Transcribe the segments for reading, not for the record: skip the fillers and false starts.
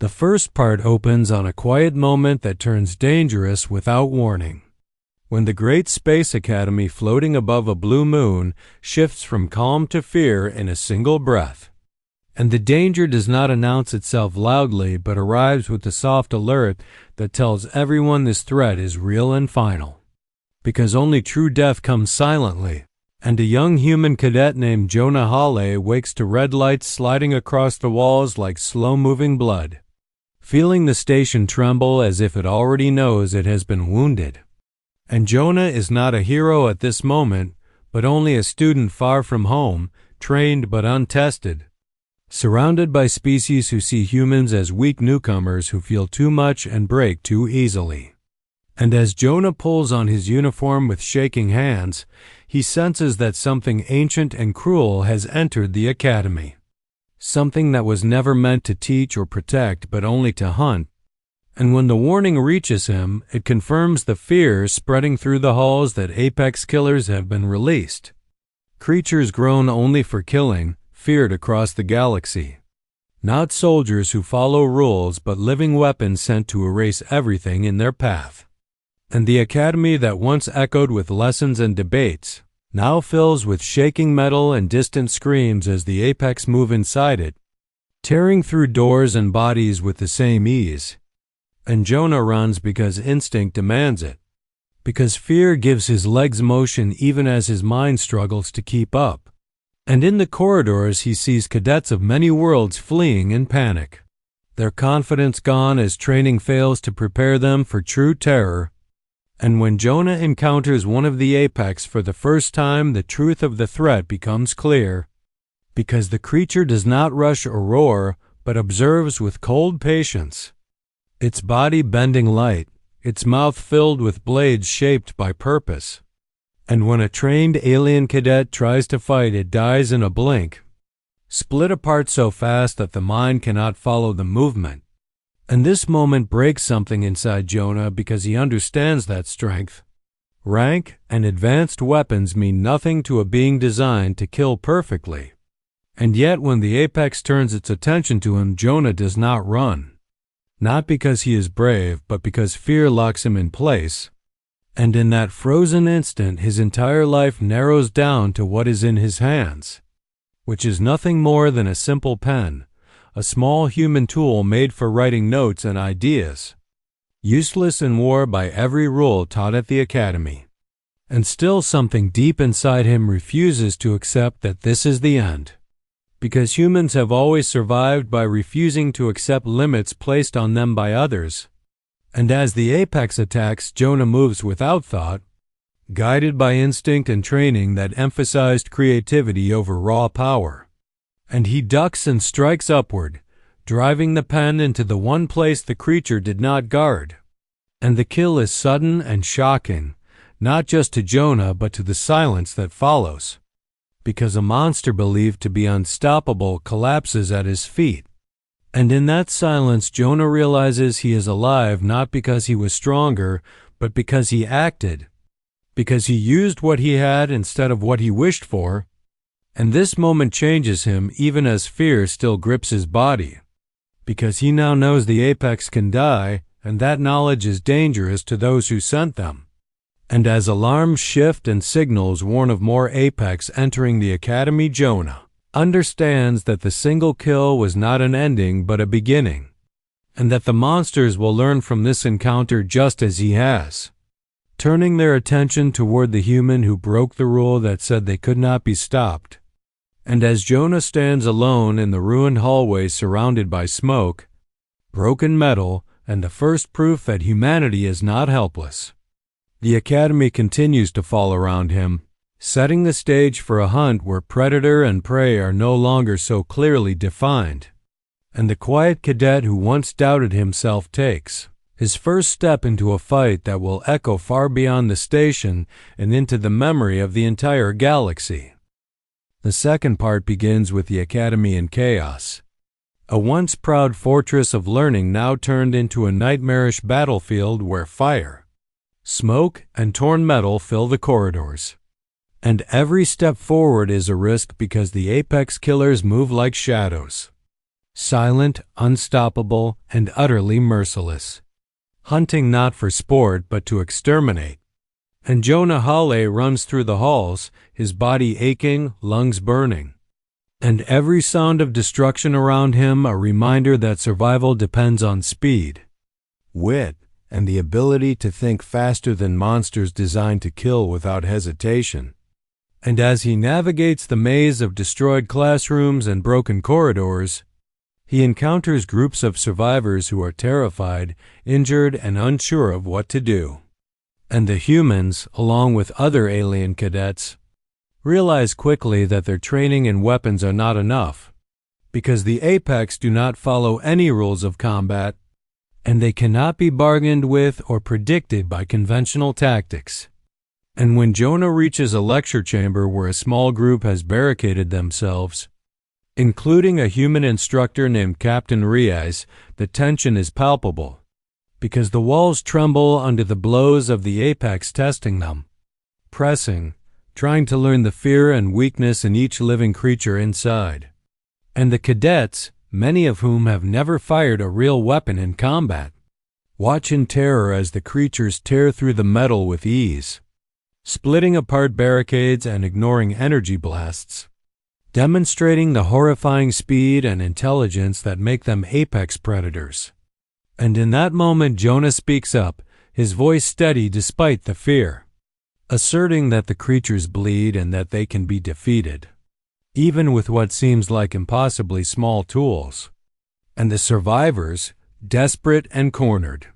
The first part opens on a quiet moment that turns dangerous without warning. When the Great Space Academy floating above a blue moon shifts from calm to fear in a single breath. And the danger does not announce itself loudly, but arrives with a soft alert that tells everyone this threat is real and final. Because only true death comes silently, and a young human cadet named Jonah Hawley wakes to red lights sliding across the walls like slow-moving blood, feeling the station tremble as if it already knows it has been wounded. And Jonah is not a hero at this moment, but only a student far from home, trained but untested, surrounded by species who see humans as weak newcomers who feel too much and break too easily. And as Jonah pulls on his uniform with shaking hands, he senses that something ancient and cruel has entered the academy. Something that was never meant to teach or protect, but only to hunt. And when the warning reaches him, it confirms the fear spreading through the halls that apex killers have been released. Creatures grown only for killing, feared across the galaxy. Not soldiers who follow rules, but living weapons sent to erase everything in their path. And the academy that once echoed with lessons and debates now fills with shaking metal and distant screams as the apex move inside it, tearing through doors and bodies with the same ease. And Jonah runs because instinct demands it, because fear gives his legs motion even as his mind struggles to keep up. And in the corridors he sees cadets of many worlds fleeing in panic, their confidence gone as training fails to prepare them for true terror. And when Jonah encounters one of the apex for the first time, the truth of the threat becomes clear, because the creature does not rush or roar, but observes with cold patience, its body bending light, its mouth filled with blades shaped by purpose. And when a trained alien cadet tries to fight, it dies in a blink, split apart so fast that the mind cannot follow the movement. And this moment breaks something inside Jonah because he understands that strength, rank, and advanced weapons mean nothing to a being designed to kill perfectly. And yet when the apex turns its attention to him, Jonah does not run. Not because he is brave, but because fear locks him in place. And in that frozen instant, his entire life narrows down to what is in his hands, which is nothing more than a simple pen, a small human tool made for writing notes and ideas, useless in war by every rule taught at the academy. And still something deep inside him refuses to accept that this is the end, because humans have always survived by refusing to accept limits placed on them by others. And as the apex attacks, Jonah moves without thought, guided by instinct and training that emphasized creativity over raw power. And he ducks and strikes upward, driving the pen into the one place the creature did not guard. And the kill is sudden and shocking, not just to Jonah but to the silence that follows, because a monster believed to be unstoppable collapses at his feet. And in that silence, Jonah realizes he is alive not because he was stronger, but because he acted, because he used what he had instead of what he wished for. And this moment changes him even as fear still grips his body, because he now knows the apex can die, and that knowledge is dangerous to those who sent them. And as alarms shift and signals warn of more apex entering the academy, Jonah understands that the single kill was not an ending but a beginning, and that the monsters will learn from this encounter just as he has, turning their attention toward the human who broke the rule that said they could not be stopped. And as Jonah stands alone in the ruined hallway surrounded by smoke, broken metal, and the first proof that humanity is not helpless, the academy continues to fall around him, setting the stage for a hunt where predator and prey are no longer so clearly defined. And the quiet cadet who once doubted himself takes his first step into a fight that will echo far beyond the station and into the memory of the entire galaxy. The second part begins with the academy in chaos, a once proud fortress of learning now turned into a nightmarish battlefield where fire, smoke, and torn metal fill the corridors. And every step forward is a risk because the apex killers move like shadows, silent, unstoppable, and utterly merciless, hunting not for sport but to exterminate. And Jonah Hale runs through the halls, his body aching, lungs burning, and every sound of destruction around him a reminder that survival depends on speed, wit, and the ability to think faster than monsters designed to kill without hesitation. And as he navigates the maze of destroyed classrooms and broken corridors, he encounters groups of survivors who are terrified, injured, and unsure of what to do. And the humans, along with other alien cadets, realize quickly that their training and weapons are not enough, because the Apex do not follow any rules of combat, and they cannot be bargained with or predicted by conventional tactics. And when Jonah reaches a lecture chamber where a small group has barricaded themselves, including a human instructor named Captain Reyes, the tension is palpable, because the walls tremble under the blows of the Apex testing them, pressing, trying to learn the fear and weakness in each living creature inside. And the cadets, many of whom have never fired a real weapon in combat, watch in terror as the creatures tear through the metal with ease, splitting apart barricades and ignoring energy blasts, demonstrating the horrifying speed and intelligence that make them apex predators. And in that moment Jonah speaks up, his voice steady despite the fear, asserting that the creatures bleed and that they can be defeated, even with what seems like impossibly small tools. And the survivors, desperate and cornered,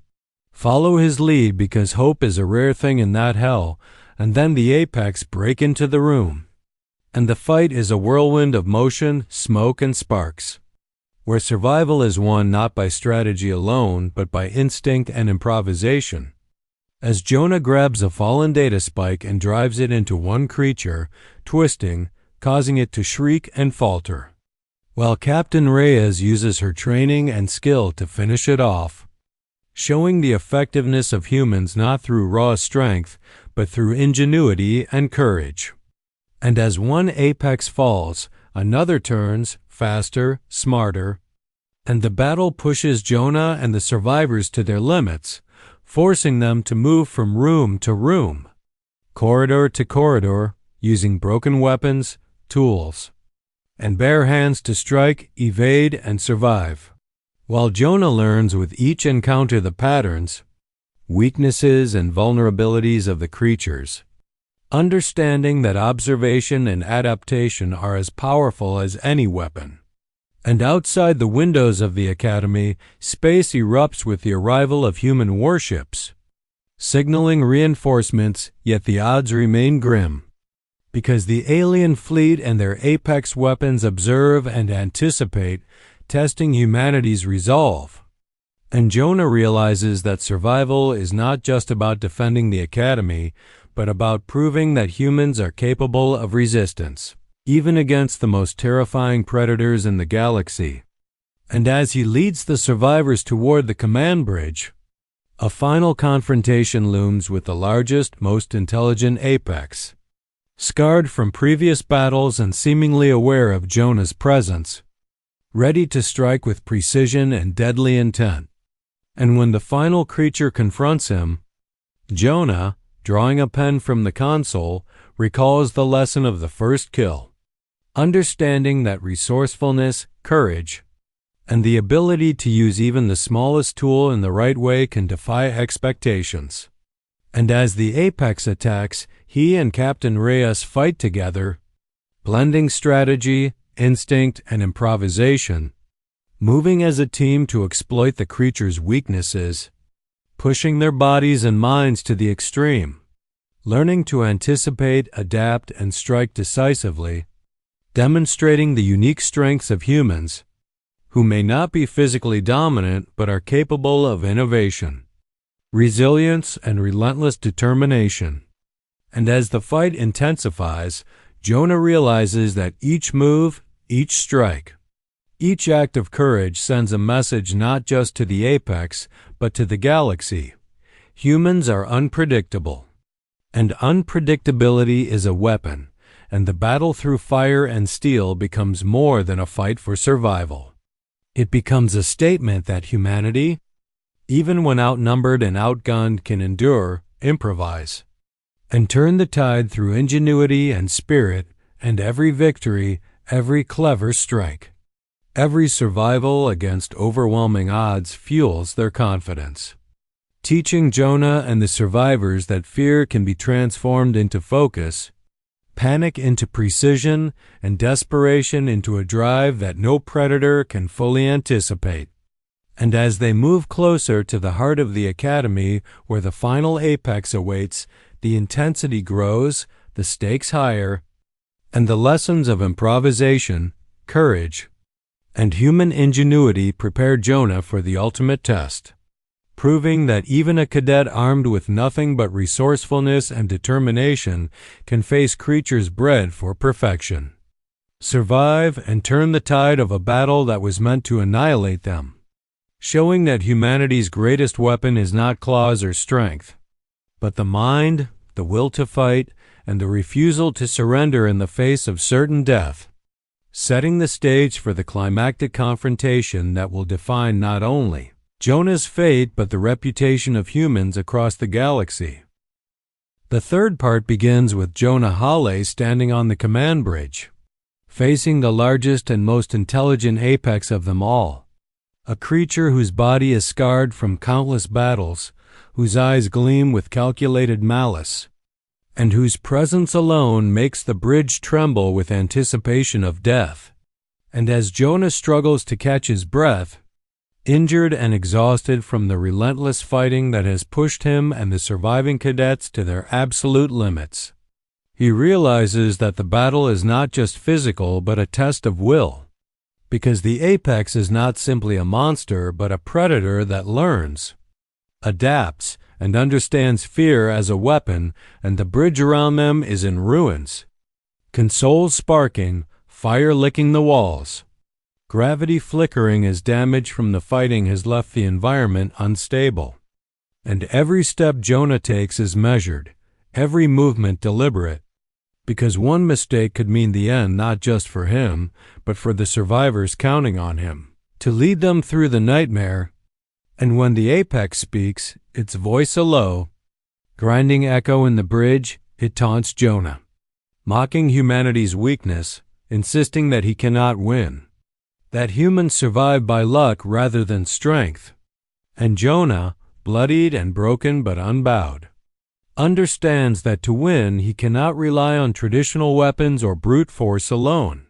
follow his lead because hope is a rare thing in that hell, and then the Apex break into the room. And the fight is a whirlwind of motion, smoke, and sparks, where survival is won not by strategy alone, but by instinct and improvisation. As Jonah grabs a fallen data spike and drives it into one creature, twisting, causing it to shriek and falter, while Captain Reyes uses her training and skill to finish it off, showing the effectiveness of humans not through raw strength, but through ingenuity and courage. And as one apex falls, another turns, faster, smarter, and the battle pushes Jonah and the survivors to their limits, forcing them to move from room to room, corridor to corridor, using broken weapons, tools, and bare hands to strike, evade, and survive. While Jonah learns with each encounter the patterns, weaknesses, and vulnerabilities of the creatures, understanding that observation and adaptation are as powerful as any weapon. And outside the windows of the Academy, space erupts with the arrival of human warships, signaling reinforcements, yet the odds remain grim, because the alien fleet and their apex weapons observe and anticipate, testing humanity's resolve. And Jonah realizes that survival is not just about defending the Academy, but about proving that humans are capable of resistance, even against the most terrifying predators in the galaxy. And as he leads the survivors toward the command bridge, a final confrontation looms with the largest, most intelligent apex, scarred from previous battles and seemingly aware of Jonah's presence, ready to strike with precision and deadly intent. And when the final creature confronts him, Jonah, drawing a pen from the console, recalls the lesson of the first kill, understanding that resourcefulness, courage, and the ability to use even the smallest tool in the right way can defy expectations. And as the Apex attacks, he and Captain Reyes fight together, blending strategy, instinct, and improvisation, moving as a team to exploit the creature's weaknesses, pushing their bodies and minds to the extreme, learning to anticipate, adapt, and strike decisively, demonstrating the unique strengths of humans, who may not be physically dominant but are capable of innovation, resilience, and relentless determination. And as the fight intensifies, Jonah realizes that each move, each strike, each act of courage sends a message not just to the Apex, but to the galaxy. Humans are unpredictable, and unpredictability is a weapon, and the battle through fire and steel becomes more than a fight for survival. It becomes a statement that humanity, even when outnumbered and outgunned, can endure, improvise, and turn the tide through ingenuity and spirit, and every victory, every clever strike, every survival against overwhelming odds fuels their confidence, teaching Jonah and the survivors that fear can be transformed into focus, panic into precision, and desperation into a drive that no predator can fully anticipate. And as they move closer to the heart of the academy where the final apex awaits, the intensity grows, the stakes higher, and the lessons of improvisation, courage, and human ingenuity prepare Jonah for the ultimate test, proving that even a cadet armed with nothing but resourcefulness and determination can face creatures bred for perfection, survive, and turn the tide of a battle that was meant to annihilate them, showing that humanity's greatest weapon is not claws or strength, but the mind, the will to fight, and the refusal to surrender in the face of certain death, setting the stage for the climactic confrontation that will define not only Jonah's fate but the reputation of humans across the galaxy. The third part begins with Jonah Hale standing on the command bridge, facing the largest and most intelligent apex of them all, a creature whose body is scarred from countless battles, whose eyes gleam with calculated malice, and whose presence alone makes the bridge tremble with anticipation of death. And as Jonah struggles to catch his breath, injured and exhausted from the relentless fighting that has pushed him and the surviving cadets to their absolute limits, he realizes that the battle is not just physical but a test of will, because the apex is not simply a monster but a predator that learns, adapts, and understands fear as a weapon, and the bridge around them is in ruins, consoles sparking, fire licking the walls, gravity flickering as damage from the fighting has left the environment unstable. And every step Jonah takes is measured, every movement deliberate, because one mistake could mean the end not just for him, but for the survivors counting on him to lead them through the nightmare. And when the apex speaks, its voice a low, grinding echo in the bridge, it taunts Jonah, mocking humanity's weakness, insisting that he cannot win, that humans survive by luck rather than strength. And Jonah, bloodied and broken but unbowed, understands that to win he cannot rely on traditional weapons or brute force alone,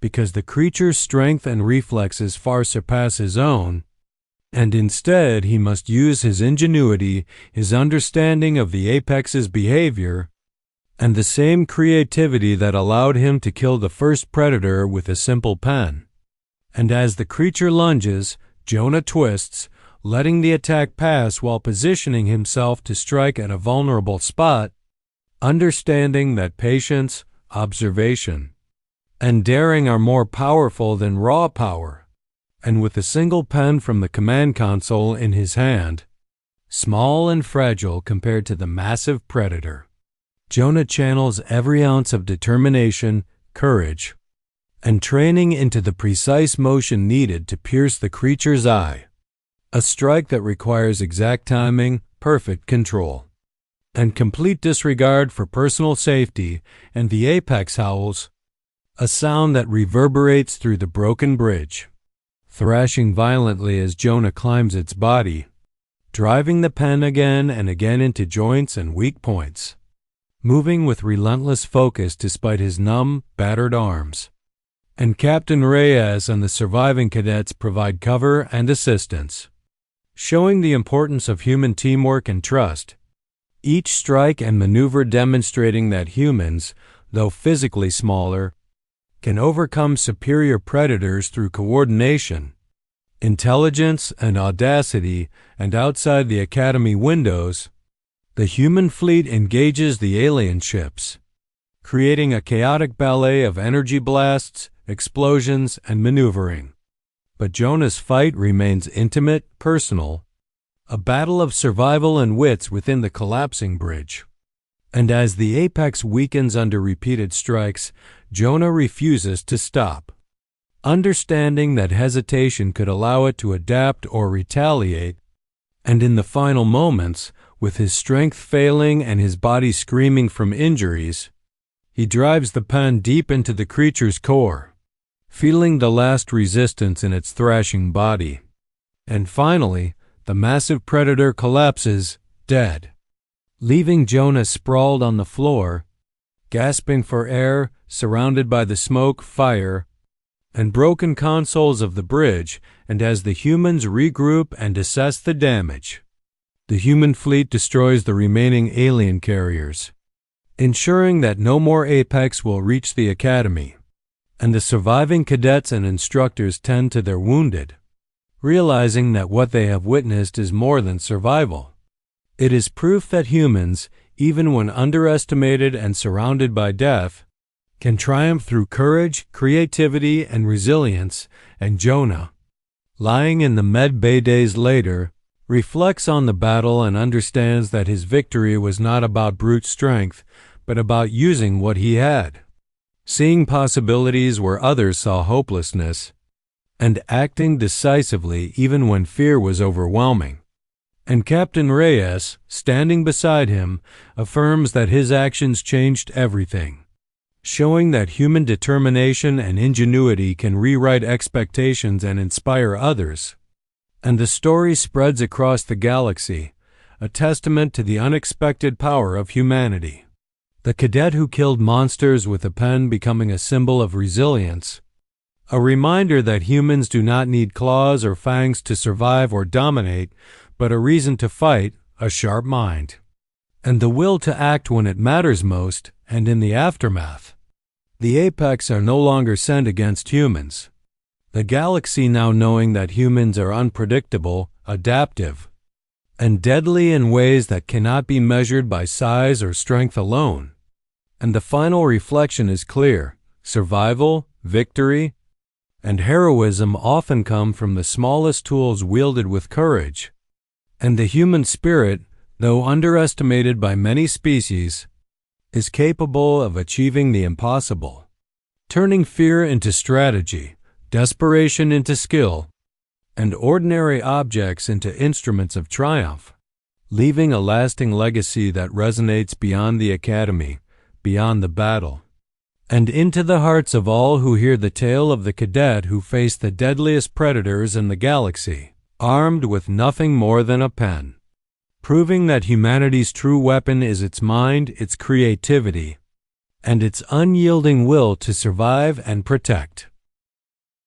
because the creature's strength and reflexes far surpass his own, and instead he must use his ingenuity, his understanding of the apex's behavior, and the same creativity that allowed him to kill the first predator with a simple pen. And as the creature lunges, Jonah twists, letting the attack pass while positioning himself to strike at a vulnerable spot, understanding that patience, observation, and daring are more powerful than raw power. And with a single pen from the command console in his hand, small and fragile compared to the massive predator, Jonah channels every ounce of determination, courage, and training into the precise motion needed to pierce the creature's eye, a strike that requires exact timing, perfect control, and complete disregard for personal safety. And the apex howls, a sound that reverberates through the broken bridge, thrashing violently as Jonah climbs its body, driving the pen again and again into joints and weak points, moving with relentless focus despite his numb, battered arms. And Captain Reyes and the surviving cadets provide cover and assistance, showing the importance of human teamwork and trust, each strike and maneuver demonstrating that humans, though physically smaller, can overcome superior predators through coordination, intelligence, and audacity. And outside the Academy windows, the human fleet engages the alien ships, creating a chaotic ballet of energy blasts, explosions, and maneuvering. But Jonah's fight remains intimate, personal, a battle of survival and wits within the collapsing bridge. And as the apex weakens under repeated strikes, Jonah refuses to stop. understanding that hesitation could allow it to adapt or retaliate, and in the final moments, with his strength failing and his body screaming from injuries, he drives the pen deep into the creature's core, feeling the last resistance in its thrashing body. And finally, the massive predator collapses, dead, leaving Jonah sprawled on the floor, gasping for air, surrounded by the smoke, fire, and broken consoles of the bridge. And as the humans regroup and assess the damage, the human fleet destroys the remaining alien carriers, ensuring that no more Apex will reach the Academy, and the surviving cadets and instructors tend to their wounded, realizing that what they have witnessed is more than survival. It is proof that humans, even when underestimated and surrounded by death, can triumph through courage, creativity, and resilience. And Jonah, lying in the med bay days later, reflects on the battle and understands that his victory was not about brute strength, but about using what he had, seeing possibilities where others saw hopelessness, and acting decisively even when fear was overwhelming. And Captain Reyes, standing beside him, affirms that his actions changed everything, showing that human determination and ingenuity can rewrite expectations and inspire others. And the story spreads across the galaxy, a testament to the unexpected power of humanity. The cadet who killed monsters with a pen becoming a symbol of resilience, a reminder that humans do not need claws or fangs to survive or dominate, but a reason to fight, a sharp mind, and the will to act when it matters most. And in the aftermath, the Apex are no longer sent against humans. The galaxy, now knowing that humans are unpredictable, adaptive, and deadly in ways that cannot be measured by size or strength alone. And the final reflection is clear: survival, victory, and heroism often come from the smallest tools wielded with courage. And the human spirit, though underestimated by many species, is capable of achieving the impossible, turning fear into strategy, desperation into skill, and ordinary objects into instruments of triumph, leaving a lasting legacy that resonates beyond the Academy, beyond the battle, and into the hearts of all who hear the tale of the cadet who faced the deadliest predators in the galaxy, armed with nothing more than a pen, proving that humanity's true weapon is its mind, its creativity, and its unyielding will to survive and protect.